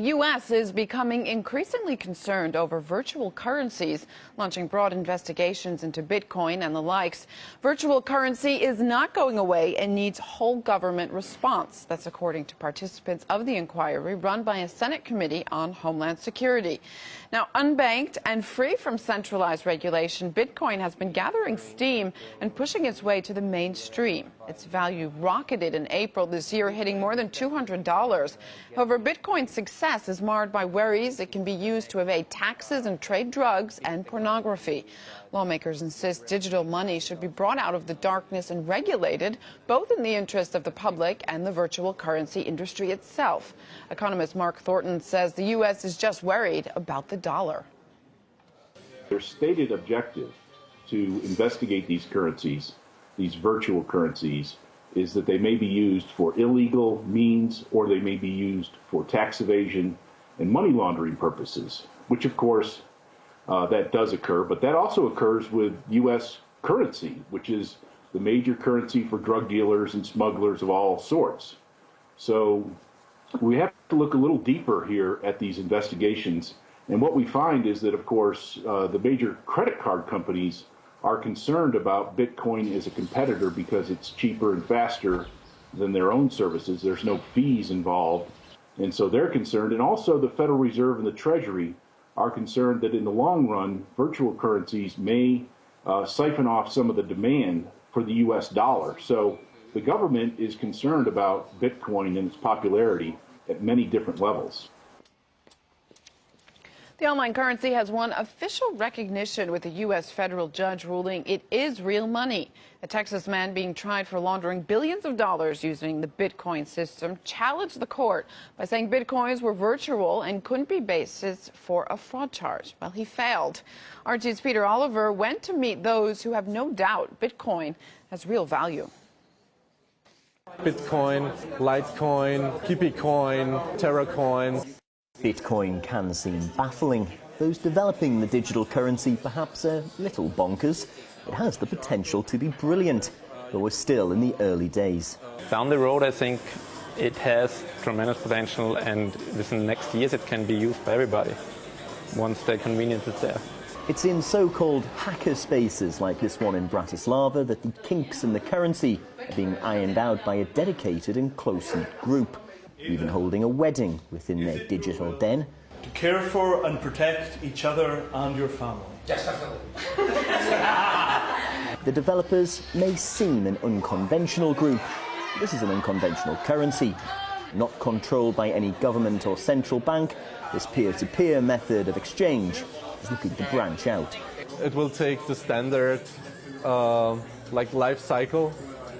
The U.S. is becoming increasingly concerned over virtual currencies, launching broad investigations into Bitcoin and the likes. Virtual currency is not going away and needs whole government response. That's according to participants of the inquiry run by a Senate Committee on Homeland Security. Now, unbanked and free from centralized regulation, Bitcoin has been gathering steam and pushing its way to the mainstream. Its value rocketed in April this year, hitting more than $200. However, Bitcoin's success is marred by worries it can be used to evade taxes and trade drugs and pornography. Lawmakers insist digital money should be brought out of the darkness and regulated, both in the interest of the public and the virtual currency industry itself. Economist Mark Thornton says the U.S. is just worried about the dollar. Their stated objective to investigate these currencies, these virtual currencies, is that they may be used for illegal means or they may be used for tax evasion and money laundering purposes, which of course that does occur, but that also occurs with U.S. currency, which is the major currency for drug dealers and smugglers of all sorts. So we have to look a little deeper here at these investigations, and what we find is that, of course, the major credit card companies are concerned about Bitcoin as a competitor because it's cheaper and faster than their own services. There's no fees involved, and so they're concerned. And also the Federal Reserve and the Treasury are concerned that in the long run, virtual currencies may siphon off some of the demand for the U.S. dollar. So the government is concerned about Bitcoin and its popularity at many different levels. The online currency has won official recognition with a U.S. federal judge ruling it is real money. A Texas man being tried for laundering billions of dollars using the Bitcoin system challenged the court by saying Bitcoins were virtual and couldn't be basis for a fraud charge. Well, he failed. RT's Peter Oliver went to meet those who have no doubt Bitcoin has real value. Bitcoin, Litecoin, KiwiCoin, TerraCoin. Bitcoin can seem baffling. Those developing the digital currency perhaps a little bonkers. It has the potential to be brilliant, but we're still in the early days. Down the road, I think it has tremendous potential, and within the next years it can be used by everybody once the convenience is there. It's in so-called hacker spaces like this one in Bratislava that the kinks in the currency are being ironed out by a dedicated and close-knit group, even holding a wedding within their digital den. To care for and protect each other and your family. Yes, definitely. The developers may seem an unconventional group. This is an unconventional currency. Not controlled by any government or central bank, this peer-to-peer method of exchange is looking to branch out. It will take the standard life cycle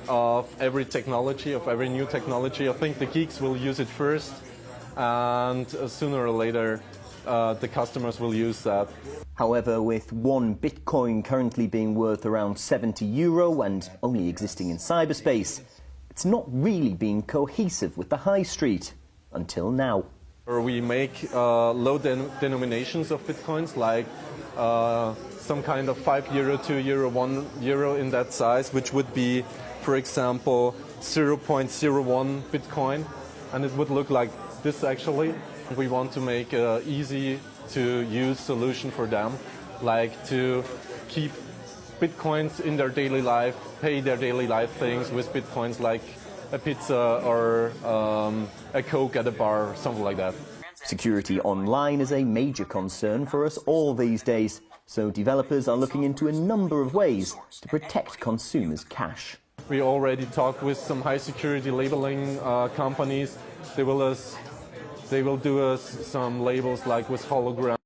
of every technology, of every new technology. I think the geeks will use it first, and sooner or later the customers will use that. However, with one Bitcoin currently being worth around €70 and only existing in cyberspace, it's not really being cohesive with the high street until now. We make low denominations of Bitcoins, like some kind of €5, €2, €1 in that size, which would be, for example, 0.01 Bitcoin, and it would look like this actually. We want to make an easy-to-use solution for them, like to keep Bitcoins in their daily life, pay their daily life things with Bitcoins, like a pizza or a Coke at a bar, or something like that. Security online is a major concern for us all these days, so developers are looking into a number of ways to protect consumers' cash. We already talked with some high-security labeling companies. They will do us some labels like with hologram.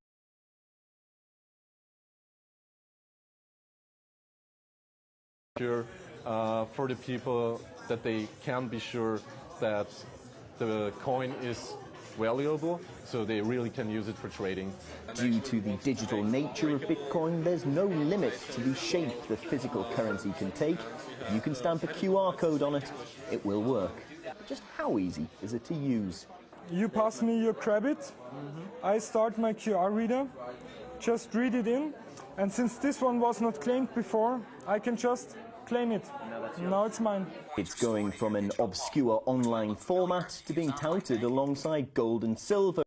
For the people that they can be sure that the coin is valuable, so they really can use it for trading. Due to the digital nature of Bitcoin, there's no limit to the shape the physical currency can take. If you can stamp a QR code on it, it will work. But just how easy is it to use? You pass me your credit, I start my QR reader, just read it in, and since this one was not claimed before, I can just claim it. Now it's mine. It's going from an obscure online format to being touted alongside gold and silver